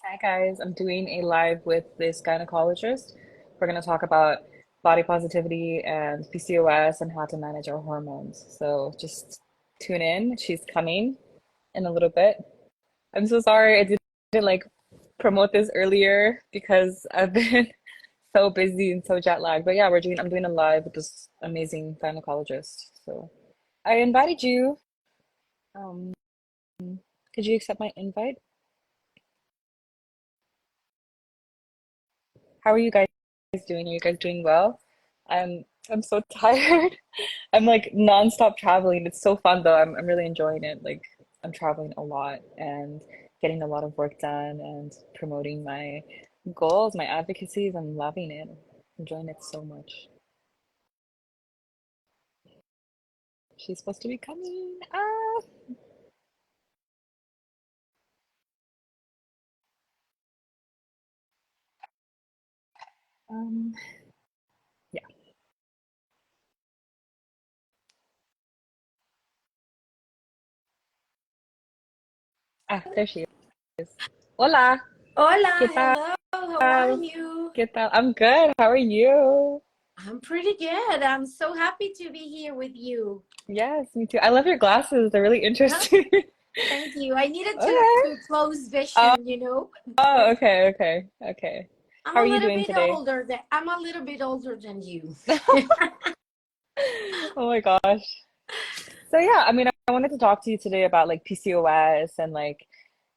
Hi guys, I'm doing a live with this gynecologist. We're going to talk about body positivity and PCOS and how to manage our hormones. So just tune in. She's coming in a little bit. I'm so sorry I didn't like promote this earlier because I've been so busy and so jet lagged. But yeah, I'm doing a live with this amazing gynecologist. So I invited you. Um, could you accept my invite? How are you guys doing? Are you guys doing well? I'm so tired. I'm like nonstop traveling. It's so fun though. I'm really enjoying it. Like I'm traveling a lot and getting a lot of work done and promoting my goals, my advocacies. I'm loving it. Enjoying it so much. She's supposed to be coming. Ah. Um, yeah. Ah, there she is. Hola. ¿Qué Hola, tal? hello. How are you? ¿Qué tal? I'm good. How are you? I'm pretty good. I'm so happy to be here with you. Yes, me too. I love your glasses. They're really Huh? interesting. Thank you. I needed to Okay. close Oh, vision. oh, okay, okay, okay. I'm How a are you little doing bit today? older than I'm a little bit older than you. Oh my gosh. So yeah, I mean, I wanted to talk to you today about like PCOS and like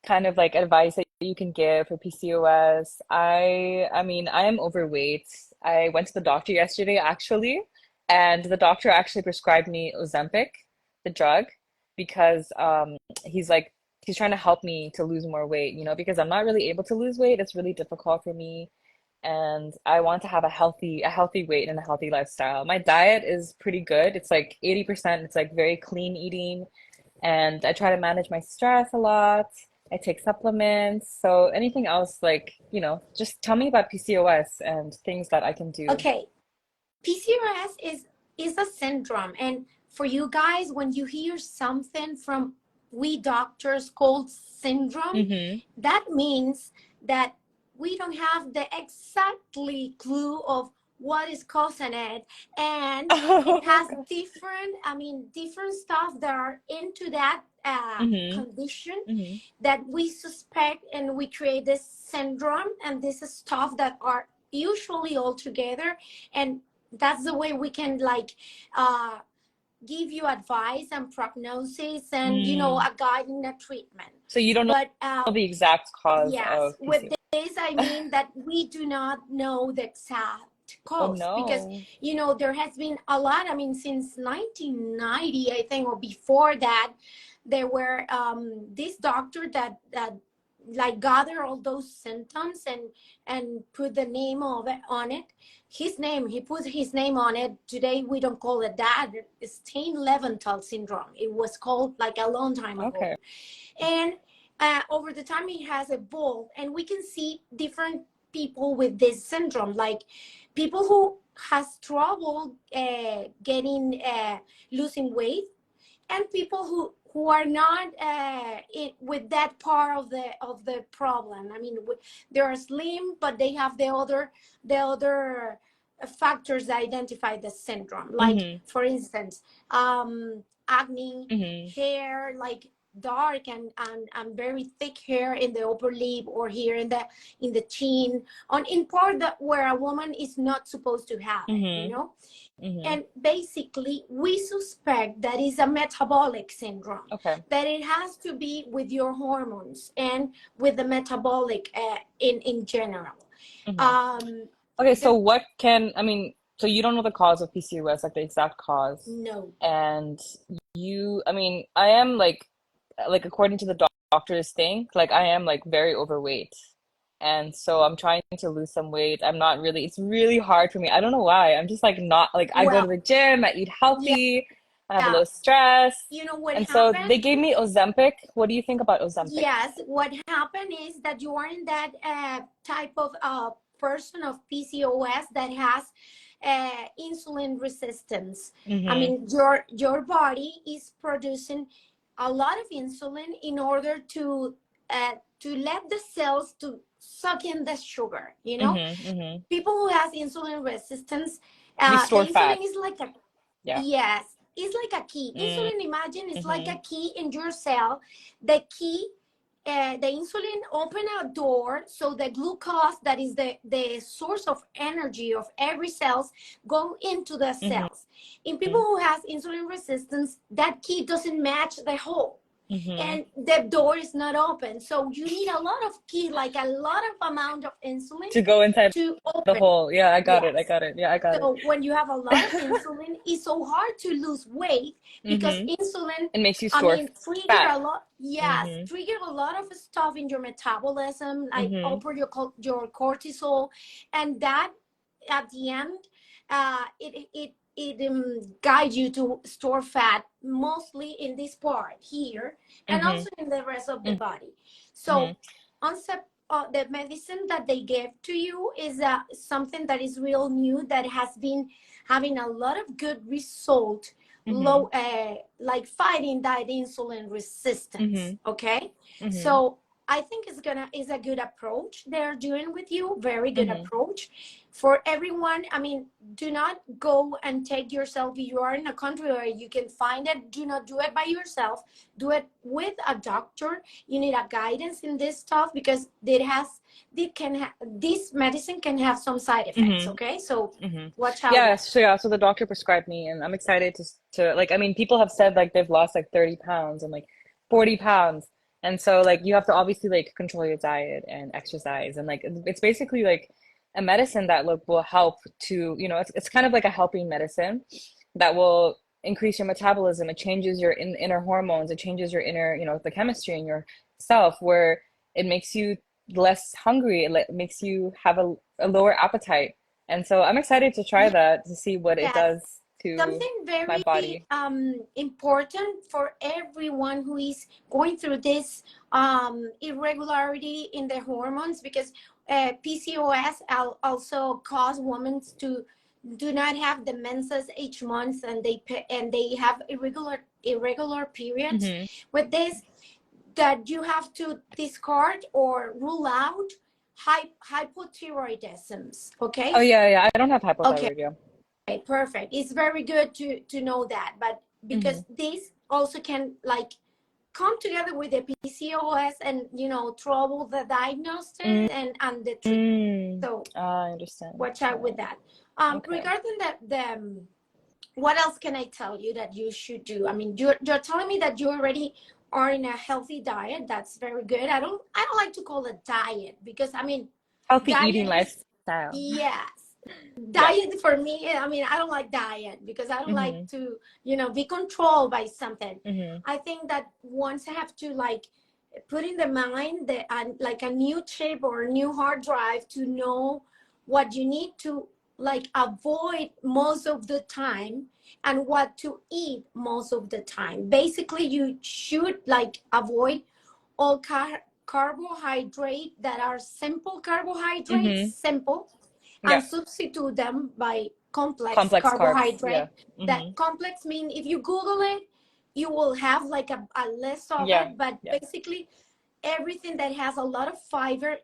kind of like advice that you can give for PCOS. I mean, I am overweight. I went to the doctor yesterday actually, and the doctor actually prescribed me Ozempic, the drug, because he's trying to help me to lose more weight, because I'm not really able to lose weight. It's really difficult for me. And I want to have a healthy weight and a healthy lifestyle. My diet is pretty good. It's like 80%, it's like very clean eating, and I try to manage my stress a lot. I take supplements. So anything else like, just tell me about PCOS and things that I can do. Okay, PCOS is a syndrome, and for you guys, when you hear something from we doctors called syndrome, Mm-hmm. that means that we don't have the exactly clue of what is causing it, and it Oh has gosh. different stuff that are into that Mm-hmm. condition Mm-hmm. that we suspect, and we create this syndrome, and this is stuff that are usually all together, and that's the way we can uh, give you advice and prognosis and Mm. a guide in a treatment. So you don't know But the exact cause yes, of with PCOS. this I mean that we do not know the exact Oh cause, because no. there has been a lot, since 1990, I think, or before that. There were this doctor that like gather all those symptoms and put the name of it on it. He put his name on it. Today we don't call it that. It's Stein-Leventhal syndrome. It was called like a long time ago. Okay. And over the time it has evolved, and we can see different people with this syndrome, like people who has trouble getting losing weight, and people who are not with that part of the problem. They are slim, but they have the other factors that identify the syndrome, like Mm-hmm. for instance, acne, Mm-hmm. hair like dark and very thick hair in the upper lip, or here in the chin, on in part that where a woman is not supposed to have it, Mm-hmm. Mm-hmm. and basically we suspect that is a metabolic syndrome, Okay. that it has to be with your hormones and with the metabolic in general. Mm-hmm. um Okay, so the so you don't know the cause of PCOS, like the exact cause. No. And I am like according to the doctor's thing, like I am like very overweight. And so I'm trying to lose some weight. It's really hard for me. I don't know why. I'm just like not like I go to Well, the gym, I eat yeah, healthy, I have low stress. you know what And so happened. they gave me Ozempic. What do you think about Ozempic? Yes, what happened is that you are in that type of person of PCOS that has insulin resistance. Mm-hmm. Your body is producing a lot of insulin in order to to let the cells to suck in the sugar, you know. Mm-hmm. People who has insulin resistance, We the store fat. insulin is like a, Yeah. yes, it's like a key. Insulin, imagine, it's like Mm-hmm. a key in your cell. The key, the insulin open a door so the glucose, that is the source of energy of every cells, go into the Mm-hmm. cells. In people who has insulin resistance, that key doesn't match the hole, Mm-hmm. and the door is not open, so you need a lot of key, like a lot of amount of insulin To go inside to the open. hole. Yeah, I got it. I Yes. got it. Yeah, I got it. So when you have a lot of insulin, it's so hard to lose weight because Mm-hmm. insulin, It makes you I store mean, trigger fat. a lot. Yes, Mm-hmm. trigger a lot of stuff in your metabolism, like Mm-hmm. upper your cortisol, and that at the end, it guides you to store fat, mostly in this part here, and Mm-hmm. also in the rest of the body. Mm-hmm. So, on the medicine that they give to you is something that is real new, that has been having a lot of good result, Mm-hmm. low, like fighting that insulin resistance. Mm-hmm. Okay, Mm-hmm. so I think is a good approach they're doing with you. Very good Mm-hmm. approach for everyone. I mean, do not go and take yourself. If you are in a country where you can find it, do not do it by yourself. Do it with a doctor. You need a guidance in this stuff because this medicine can have some side effects. Mm-hmm. Okay, so Mm-hmm. watch out Yeah, with so yeah, so the doctor prescribed me and I'm excited to like I mean people have said like they've lost like 30 pounds and like 40 pounds. And so like you have to obviously like control your diet and exercise and like it's basically like a medicine that look will help to, it's kind of like a helping medicine that will increase your metabolism. It changes your inner hormones, it changes your inner, the chemistry in yourself where it makes you less hungry, it makes you have a lower appetite. And so I'm excited to try it. that to see what it Yes, does to something my very body. important for everyone who is going through this irregularity in their hormones, because PCOS also cause women to do not have the menses each month, and they have irregular periods. Hmm. With this, that you have to discard or rule out hypothyroidisms. Oh Okay. yeah, yeah. I don't have Okay. hypothyroid, yeah. Okay, perfect. It's very good to know that, but Hmm. because this also can like come together with the PCOS and trouble the diagnosis and the treatment. Mm. So I understand. watch out Yeah. with that. Okay. Regarding what else can I tell you that you should do? I mean, you're telling me that you already are in a healthy diet. That's very good. I don't like to call it diet, because I mean, Healthy eating diet is, lifestyle. yes, Yeah. diet for me, I mean, I don't like diet because I don't like Hmm. to be controlled by something. Hmm. I think that once I have to like put in the mind that like a new chip or a new hard drive to know what you need to like avoid most of the time and what to eat most of the time. Basically, you should like avoid all carbohydrate that are simple carbohydrates, Hmm. simple, and Yeah. substitute them by complex Complex carbs. carbohydrate. Yeah. That Hmm. complex mean, if you Google it, you will have like a list of Yeah. it, but Yeah. basically everything that has a lot of fiber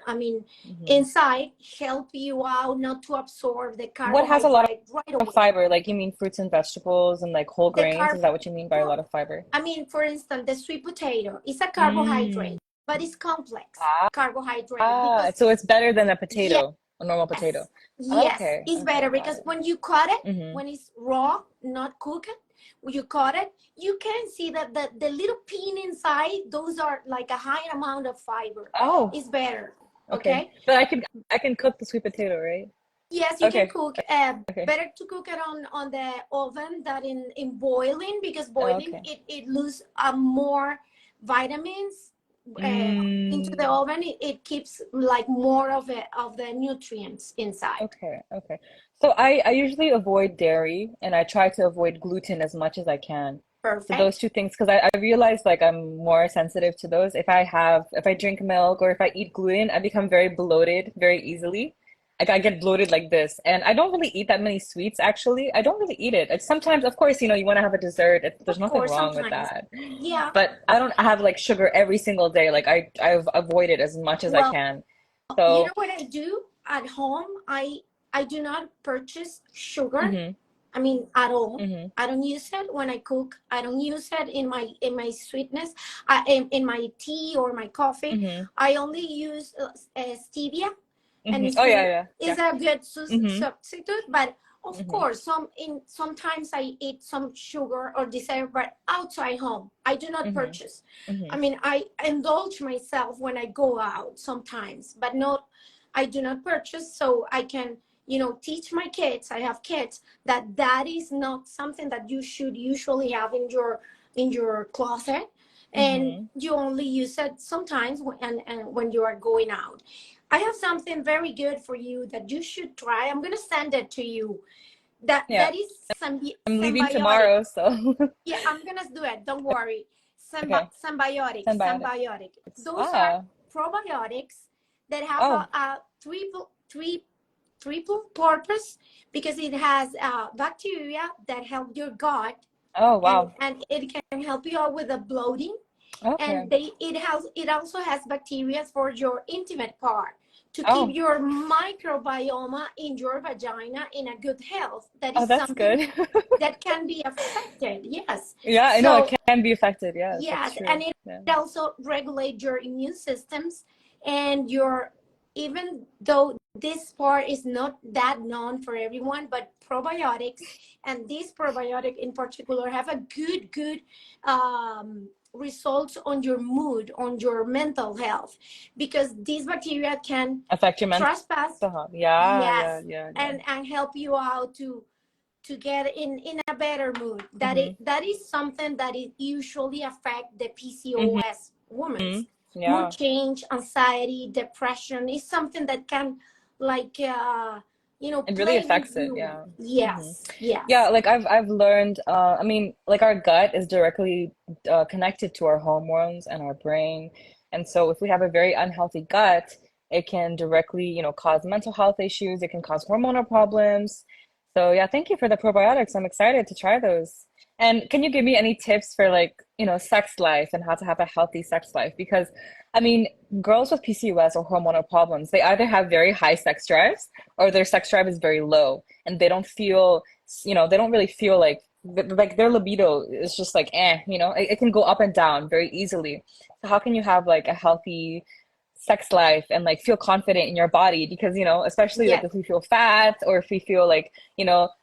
I mean, Hmm. inside, help you out not to absorb the What has a lot carbohydrate right of away. fiber? Like you mean fruits and vegetables and like whole The grains? Is carb that what you mean by a lot of fiber? I mean, for instance, the sweet potato is a Mm. carbohydrate, but it's complex carbohydrate Ah, because, so it's better than a yes, potato, a normal potato. yes, Okay, it's okay, better got because it. when you cut it, Mm-hmm. when it's raw, not cooked, when you cut it, you can see that the little pin inside, those are like a high amount of fiber. Oh, It's better. okay. Okay. But I can cook the sweet potato, right? Yes, you can Okay, cook. okay. Better to cook it on the oven than in boiling, because boiling Okay. it lose more vitamins into the Mm, oven. It keeps like more of the nutrients inside. okay, okay. So I usually avoid dairy and I try to avoid gluten as much as I can. So those Perfect. two things, because I realize like I'm more sensitive to those. If I drink milk or if I eat gluten, I become very bloated very easily. like I get bloated like this, and I don't really eat that many sweets actually. I don't really eat it. It's sometimes, of course, you want to have a dessert. There's Of nothing course, wrong with sometimes. that. Yeah. But I don't have like sugar every single day. Like I've avoided as much as I Well, can. you know So, what I do at home? I do not purchase sugar. hmm I mean, at all. hmm I don't use it when I cook. I don't use it in my sweetness, in my tea or my coffee. hmm I only use stevia, and Oh yeah, stevia yeah, is yeah. a good hmm substitute. But of hmm course, sometimes I eat some sugar or dessert, but outside home, I do not hmm purchase. I hmm mean, I indulge myself when I go out sometimes, but not. I do not purchase, so I can teach my kids. I have kids that is not something that you should usually have in your closet, and hmm you only use it sometimes and when you are going out. I have something very good for you that you should try. I'm going to send it to you. Yeah. That is I'm leaving symbiotic. tomorrow, so Yeah, I'm going to do it, don't worry. okay. Symbiotic. Symbiotic, those are Ah. probiotics that have Oh. a triple purpose, because it has bacteria that help your gut, Oh, and wow. it can help you out with the bloating, and Okay. it also has bacteria for your intimate part, to keep Oh. your microbiome in your vagina in a good health. That Oh, is that's something good. that can be affected. Yes. Yeah, I know it So can be affected. Yes, that's yes, true. and it Yeah. also regulates your immune systems and your, even though this part is not that known for everyone, but probiotics, and this probiotic in particular, have a good results on your mood, on your mental health, because these bacteria can Affect your mental trespass. health. Yeah, yeah, Yes, yeah, yeah. and help you out to get in a better mood. Mm-hmm. That is something that it usually affect the PCOS Mm-hmm. women's mood Yeah. change, anxiety, depression is something that can, like, It really play with affects it. you. Yeah. hmm Yes, Yeah, yes, like I've learned, I mean, like our gut is directly connected to our hormones and our brain. And so if we have a very unhealthy gut, it can directly, cause mental health issues. It can cause hormonal problems. So yeah, thank you for the probiotics. I'm excited to try those. And can you give me any tips for like, sex life and how to have a healthy sex life? Because I mean, girls with PCOS or hormonal problems, they either have very high sex drives or their sex drive is very low and they don't feel, they don't really feel like their libido is just like it can go up and down very easily. So how can you have like a healthy sex life and like feel confident in your body? Because especially like yes. if we feel fat or if we feel like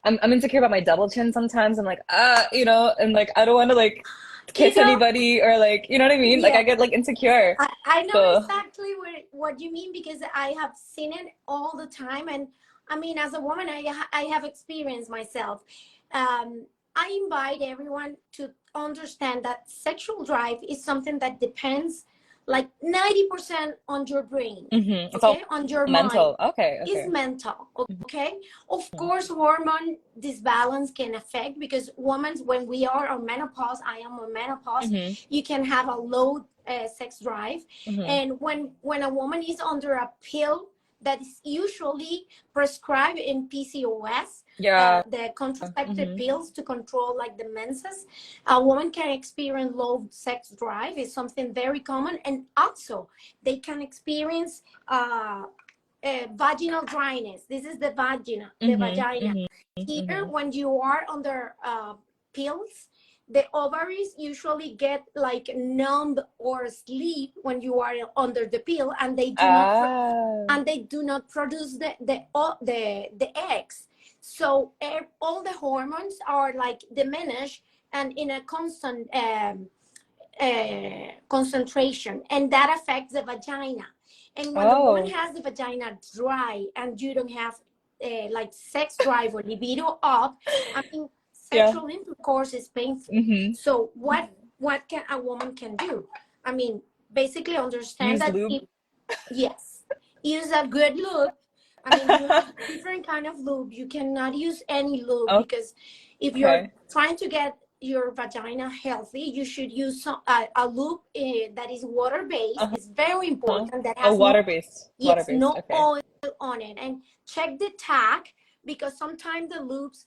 I'm insecure about my double chin sometimes. I'm like and like I don't want to like You kiss know, anybody or like you know what I mean, like I yes. get like insecure. I know So exactly what you mean, because I have seen it all the time. And I mean, as a woman, I have experienced myself. Um, I invite everyone to understand that sexual drive is something that depends like 90% on your brain, it's all okay, on your mind. mental. Okay, Is okay. mental, okay. Of Mhm. course, hormone disbalance can affect, because women, when we are on menopause, I am on menopause, Mhm. you can have a low sex drive. Mhm. And when a woman is under a pill that is usually prescribed in PCOS, Yeah. the contraceptive Mhm. pills to control like the menses, a woman can experience low sex drive. Is something very common. And also they can experience vaginal dryness. This is the Mhm. vagina. Mhm. Here, Mhm. when you are under pills, the ovaries usually get like numb or sleep when you are under the pill, and Ah. they do not produce the eggs. So all the hormones are like diminished and in a constant concentration, and that affects the vagina. And when the woman Oh. has the vagina dry and you don't have like sex drive or libido up, I mean, Yeah. sexual intercourse is painful. Mhm. So what can a woman can do? I mean, basically understand Use that lube. if, yes, use a good lube. I mean, use different kind of lube. You cannot use any lube, because if you're Okay. trying to get your vagina healthy, you should use a lube that is water based. Uh-huh. It's very important. That Oh, has no, water-based. yes, Water-based. no Okay. oil on it, and check the tag, because sometimes the loops,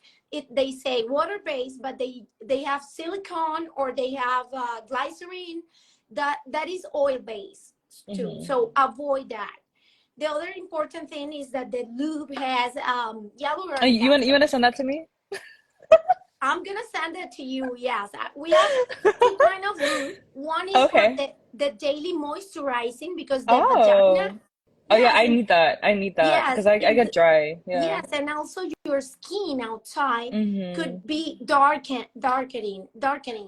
they say water based, but they have silicone, or they have glycerin that is oil based too. Hmm. So avoid that. The other important thing is that the lube has hyaluronic You acid. want to send that to me? I'm gonna send it to you. Yes, we have two kind of lube. One is for Okay. the daily moisturizing, because the vagina. Oh. Oh yeah, Yes, and I need that because yes, I and get dry. Yeah. yes, and also your skin outside Hmm. could be darkening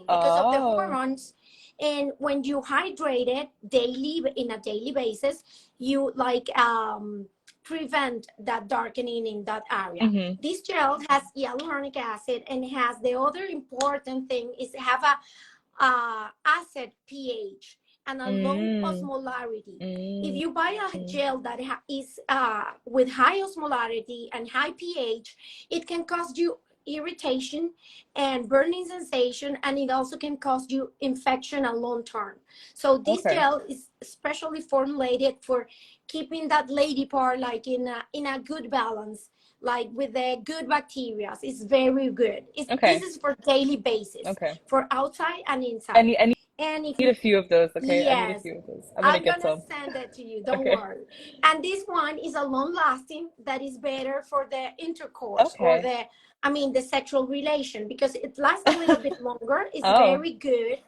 because of the Oh. hormones. And when you hydrate it daily, in a daily basis, you like prevent that darkening in that area. Hmm. This gel has hyaluronic acid, and has the other important thing is have a acid pH and a low Mm. osmolarity. If Mm. you buy a gel that is with high osmolarity and high pH, it can cause you irritation and burning sensation, and it also can cause you infection and long term. So this Okay. gel is specially formulated for keeping that lady part like in a good balance, like with the good bacteria. It's very good. This Okay. is for daily basis, Okay. for outside and inside. I need And if a you, few of those. Okay. I need a yes, few of those. I'm gonna I'm get gonna some. send it to you. Don't Okay. worry. And this one is a long lasting, that is better for the intercourse, or Okay. the sexual relation, because it lasts a little bit longer. It's Oh. very good.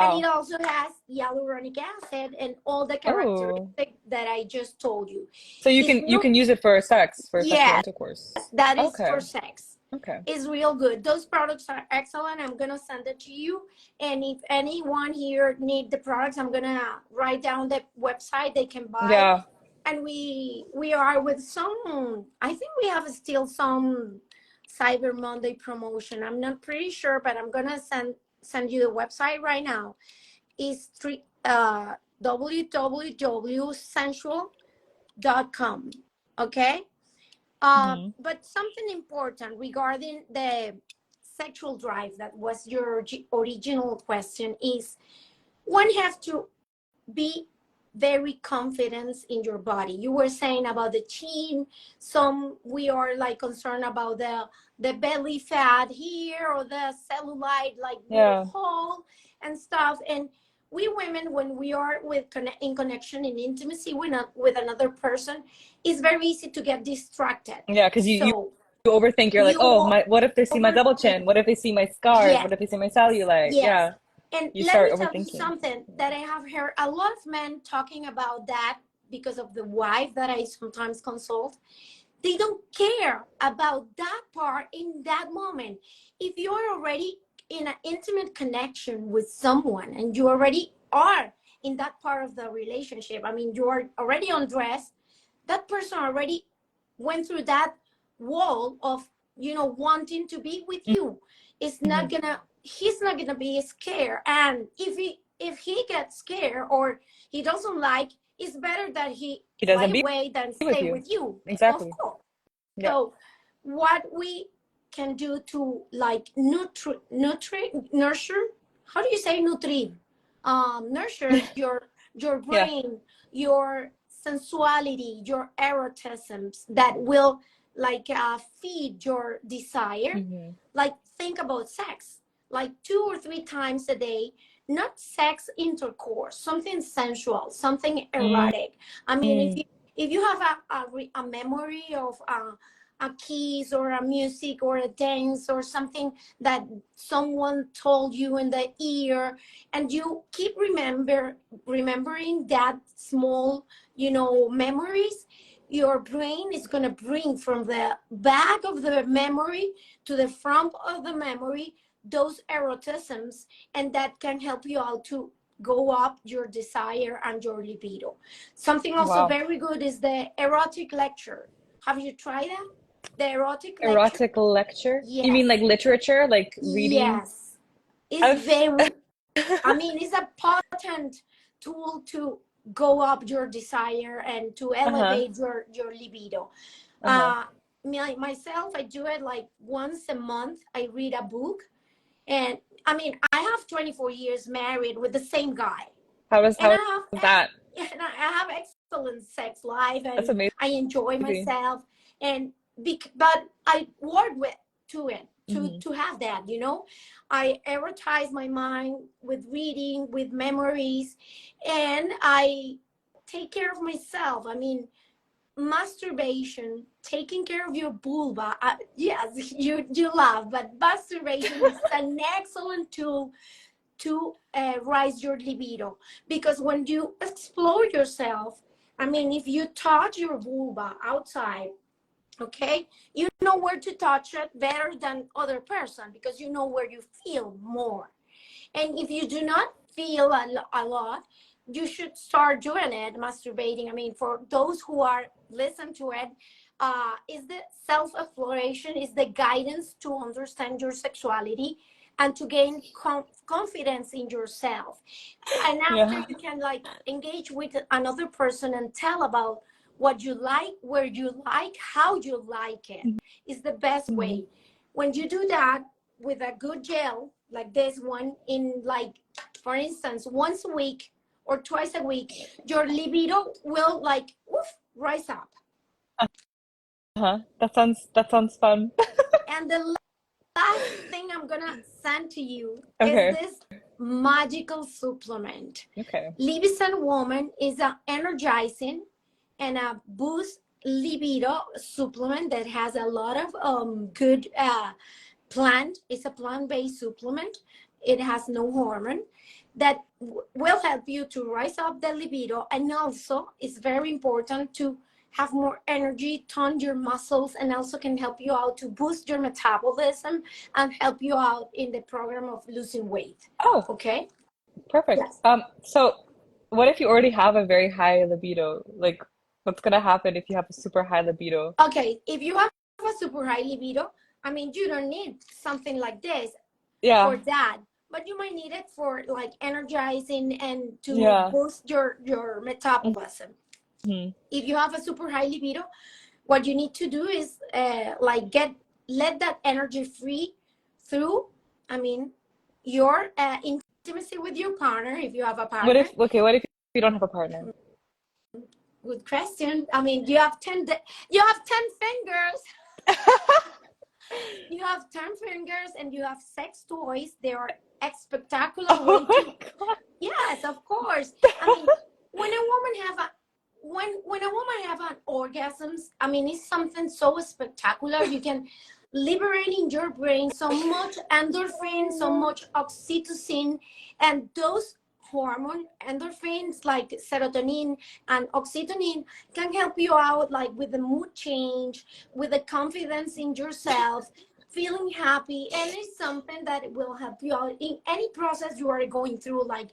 And it Wow. also has hyaluronic acid and all the Oh. characteristics that I just told you. So It's you real. can use it for sex, for sexual Yes, intercourse. that is Okay. for sex. Okay. Is real good. Those products are excellent. I'm gonna send it to you. And if anyone here need the products, I'm gonna write down the website they can buy. Yeah. And we are with some, I think we have still some Cyber Monday promotion. I'm not pretty sure, but I'm gonna send you the website right now. Is www.sensual.com. Okay. Hmm. But something important regarding the sexual drive, that was your original question, is one has to be very confident in your body. You were saying about the chin. Some we are like concerned about the belly fat here, or the cellulite, like little Yeah. hole and stuff. And we women, when we are in connection, in intimacy with another person, it's very easy to get distracted. Yeah. Because So you overthink. You're like, you oh my. What if they see my double overthink. chin? What if they see my scars? Yes, What if they see my cellulite? yes. Yeah. And You let start me tell you overthinking. something that I have heard a lot of men talking about, that because of the wife that I sometimes consult. They don't care about that part in that moment. If you're already in an intimate connection with someone, and you already are in that part of the relationship, you are already undressed, that person already went through that wall of wanting to be with you. It's not Hmm. gonna He's not gonna be scared. And if he gets scared, or he doesn't like, it's better that he He fly doesn't be away than with stay you. with you, of Exactly. course. Yeah. So what we can do to like nurture, how do you say nutri, nurture your Yeah. brain, your sensuality, your erotisms, that will like feed your desire. Hmm. Like, think about sex, like 2 or 3 times a day. Not sex intercourse, something sensual, something Mm. erotic. If you have a memory of a kiss, or a music, or a dance, or something that someone told you in the ear, and you keep remembering that small memories, your brain is going to bring from the back of the memory to the front of the memory those erotisms, and that can help you out to go up your desire and your libido. Something also Wow. very good is the erotic lecture. Have you tried that? The erotic lecture? Erotic lecture? You mean like Yes. literature, like reading? Yes. It's I've very, it's a potent tool to go up your desire and to uh-huh. elevate your libido. Uh-huh. Uh, myself, I do it like once a month. I read a book. And I have 24 years married with the same guy. And How I is have, that? and I have excellent sex life, That's and amazing. I enjoy myself. And but I work with to it Hmm. to have that, I advertise my mind with reading, with memories, and I take care of myself. I mean, masturbation, taking care of your vulva, yes, you laugh, but masturbation is an excellent tool to rise your libido, because when you explore yourself, I mean, if you touch your vulva outside, okay, you know where to touch it better than other person, because you know where you feel more. And if you do not feel a lot, you should start doing it, masturbating. I mean, for those who are listen to it, is the self-exploration, is the guidance to understand your sexuality and to gain confidence in yourself. And after, Yeah. you can like engage with another person and tell about what you like, where you like, how you like it, is the best Mhm. way. When you do that with a good gel like this one, in like, for instance, once a week or twice a week, your libido will like woof, rise up. Uh-huh. That sounds fun. And the last thing I'm gonna send to you is Okay. this magical supplement. Okay. Libicin Woman is an energizing and a boost libido supplement that has a lot of good plant. It's a plant-based supplement. It has no hormone that will help you to rise up the libido, and also it's very important to have more energy, tone your muscles, and also can help you out to boost your metabolism and help you out in the program of losing weight. Oh, Okay? perfect. Yes. So what if you already have a very high libido? Like, what's gonna happen if you have a super high libido? Okay, if you have a super high libido, I mean, you don't need something like this for Yeah. that, but you might need it for like energizing and to Yeah. boost your metabolism. Hmm. If you have a super high libido, what you need to do is like let that energy free through, I mean, your intimacy with your partner, if you have a partner. What if you don't have a partner? Good question. I mean, you have 10 fingers. You have 10 fingers and you have sex toys. They are a spectacular Oh way my to, God. yes, of course. I mean, when a woman have a when a woman have an orgasms, I mean, it's something so spectacular. You can liberate in your brain so much endorphin, so Oh much oxytocin, and those hormone endorphins like serotonin and oxytocin can help you out like with the mood change, with the confidence in yourself, feeling happy, and it's something that will help you out in any process you are going through, like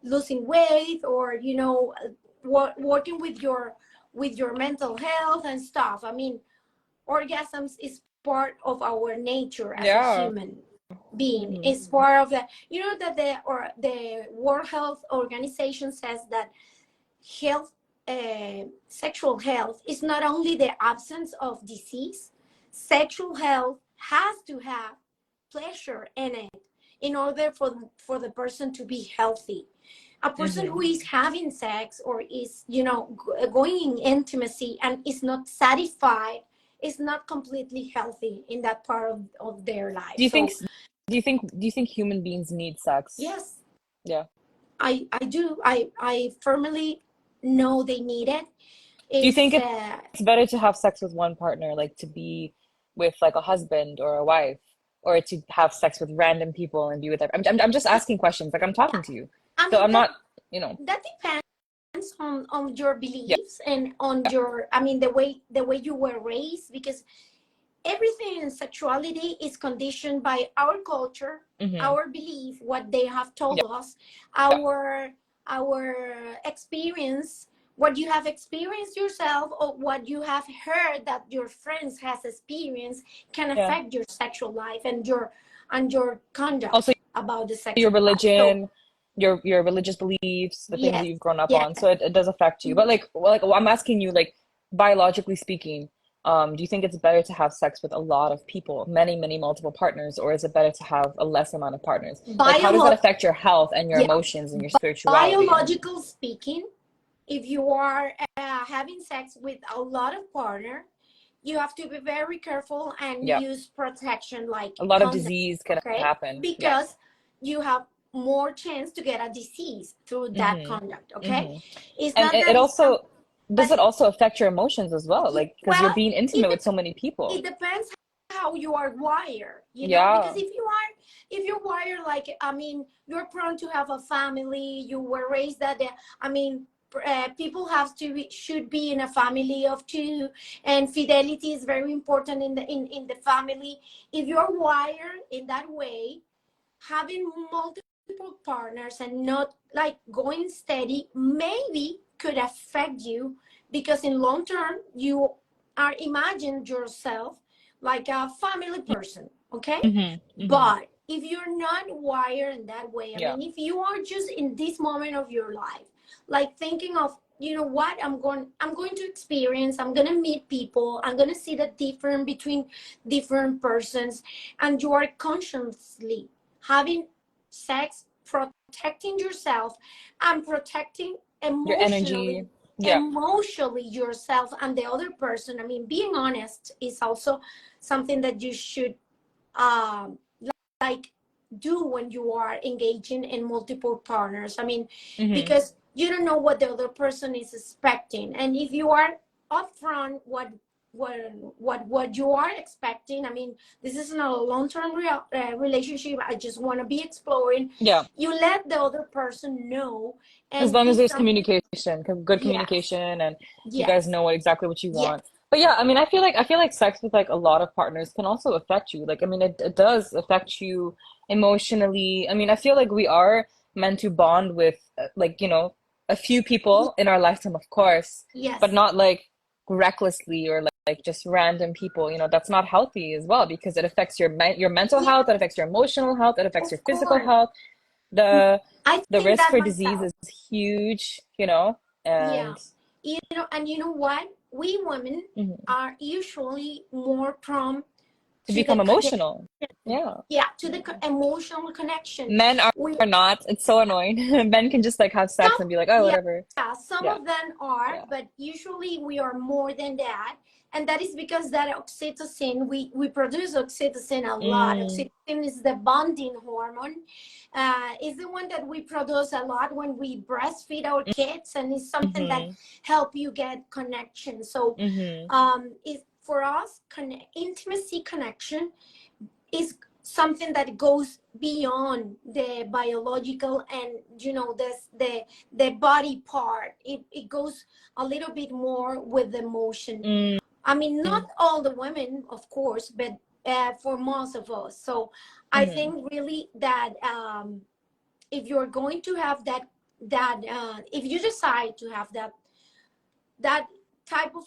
losing weight, or working with your mental health and stuff. I mean, orgasms is part of our nature as a yeah. human being. Hmm. It's part of the, that the World Health Organization says that health, sexual health is not only the absence of disease. Sexual health has to have pleasure in it in order for the person to be healthy. A person who Hmm. is having sex or is going in intimacy and is not satisfied is not completely healthy in that part of their life. Do you think So do you think human beings need sex? yes, Yeah. I do. I firmly know they need it. Do you think It's it's better to have sex with one partner, like to be with like a husband or a wife, or to have sex with random people and be with them? I'm just asking questions, like I'm yeah. talking to you. I So mean, I'm not, you know, that depends on your yeah. beliefs and on your, I mean, the way you were raised, because everything in sexuality is conditioned by our culture, Hmm. our belief, what they have told Yeah. us, our our experience, what you have experienced yourself, or what you have heard that your friends has experienced, can Yeah. affect your sexual life and your Also, conduct about the your sexual life. So religion, your religious beliefs, the things that yes, you've grown up yes. on. So it does affect you. But well, I'm asking you, like biologically speaking, do you think it's better to have sex with a lot of people, many multiple partners, or is it better to have a less amount of partners? Like, how does that Biolog affect your health and your yeah, emotions and your spirituality? biological speaking, if you are having sex with a lot of partner, you have to be very careful and Yeah. use protection like A lot of condom, disease can okay? happen. Yeah. Because you have more chance to get a disease through that Mm-hmm. conduct, okay? Mm-hmm. It's And not that it it's some, also, does but it also affect your emotions as well? yeah, Like, because you're well, being it intimate with so many it people. depends how you are wired, you know, because Yeah. if you're wired like, I mean, you're prone to have a family, you were raised that I mean, people have to should be in a family of two, and fidelity is very important in the in the family. If you're wired in that way, having multiple partners and not like going steady maybe could affect you, because in long term you are imagine yourself like a family person, okay? Mm-hmm. Mm-hmm. But if you're not wired in that way, I Yeah. mean, if you are just in this moment of your life like thinking of, you know what, I'm going to experience, I'm going to meet people, I'm going to see the difference between different persons, and you are consciously having sex, protecting yourself and protecting Your emotionally energy. Yeah. emotionally yourself and the other person. I mean, being honest is also something that you should um like do when you are engaging in multiple partners. I mean, Mm-hmm. because you don't know what the other person is expecting, and if you are upfront what what you are expecting, I mean, this is not a long-term relationship, I just want to be exploring, Yeah. you let the other person know, As and long as it's there's something. communication, good Yes, communication, and you guys yes, know exactly what you yes, want. But yeah, I mean, I feel like sex with like a lot of partners can also affect you. Like, I mean, it does affect you emotionally. I mean, I feel like we are meant to bond with like, a few people in our lifetime, of course, but yes, not like recklessly or like just random people. That's not healthy as well because it affects your mental yeah, health, it affects your emotional health, it affects of your physical course. health. The I the think risk that for disease myself. is huge, Yeah. and And you know what? We women mhm, are usually more prone to to the become connection. emotional. Yeah. Yeah, to the emotional connection. Men We are not. It's so annoying. Men can just like have some sex and be like, oh, yeah, whatever. some Yeah. of them are, Yeah. but usually we are more than that. And that is because that oxytocin, we produce oxytocin a lot. Mm, Oxytocin is the bonding hormone. Is the one that we produce a lot when we breastfeed our kids, and it's something that mm-hmm. help you get connection. So Mm-hmm. is for us intimacy connection is something that goes beyond the biological and the body part. It goes a little bit more with the emotion. Mm, I mean, not all the women, of course, but for most of us. So I mm-hmm. think really that if you're going to have that if you decide to have that type of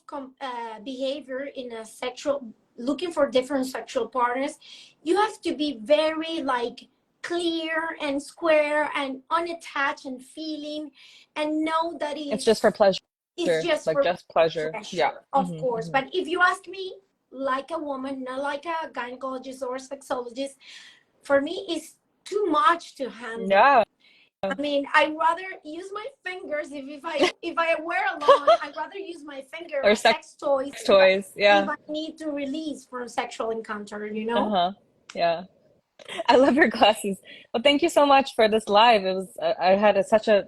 behavior in a sexual, looking for different sexual partners, you have to be very like clear and square and unattached and feeling, and know that It's just for pleasure, it's just like for just pleasure. Yeah. pleasure, of Mm-hmm. course. Mm-hmm. But if you ask me, like a woman, not like a gynecologist or a sexologist, for me it's too much to handle. Yeah. I mean, I rather use my fingers if I wear alone. I'd rather use my finger Or as sex sex toys toys. if Yeah. I need to release from sexual encounter. You know? Uh-huh. Yeah. I love your glasses. Well, thank you so much for this live. It was I had such a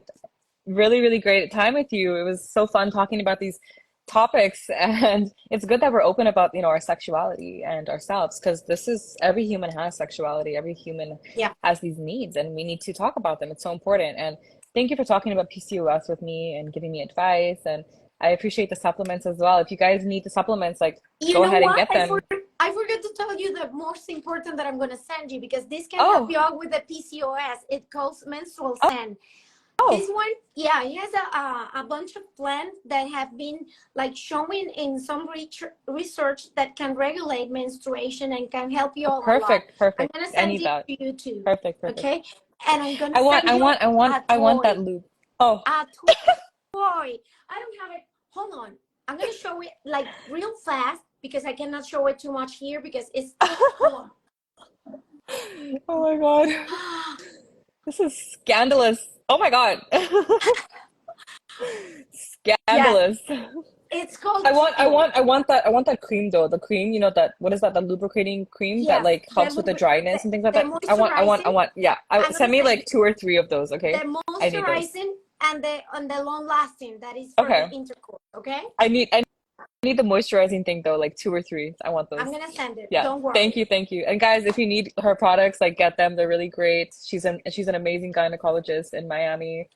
really, really great time with you. It was so fun talking about these topics, and it's good that we're open about, our sexuality and ourselves, because this is every human has sexuality, every human Yeah. has these needs, and we need to talk about them. It's so important. And thank you for talking about PCOS with me and giving me advice. And I appreciate the supplements as well. If you guys need the supplements, like You go know ahead and what? get them. I forgot to tell you the most important that I'm going to send you, because this can help Oh, you out with the PCOS. It calls menstrual oh, sand. oh, This one, yeah, it has a bunch of plants that have been like showing in some research that can regulate menstruation and can help you all a lot. perfect, I'm perfect. gonna I send need it that. to you too, Perfect, perfect. okay? And I'm gonna I want, send I you want, I want, a I want that toy, loop. Oh, a toy. I don't have it. Hold on. I'm gonna show it like real fast because I cannot show it too much here because it's. Hold oh my God. on. This is scandalous. Oh my God. Yes, Scandalous. it's called I want that cream though. The cream, you know, that, what is that? The lubricating cream that yes, like helps with the dryness and things like the that. moisturizing. Yeah. I'm Send gonna me send like you two or three of those, okay? the I need those. moisturizing and the long lasting that is for the Okay. intercourse. Okay, I need the moisturizing thing though, like two or three. I want I'm those. gonna send it. Yeah. Don't worry. Thank you. And guys, if you need her products, like get them. They're really great. She's an amazing gynecologist in Miami.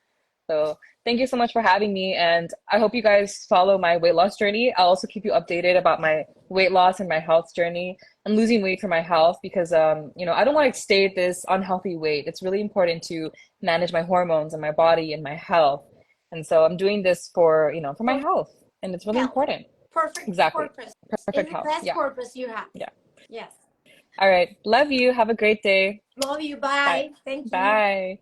So thank you so much for having me. And I hope you guys follow my weight loss journey. I'll also keep you updated about my weight loss and my health journey and losing weight for my health because you know, I don't want to stay at this unhealthy weight. It's really important to manage my hormones and my body and my health. And so I'm doing this for, you know, for my For health. And it's really health, important. perfect Exactly. purpose. Perfect It's the health. best Yeah. purpose you have. Yeah. Yes. All right. Love you. Have a great day. Love you. Bye. Bye. Thank you. Bye.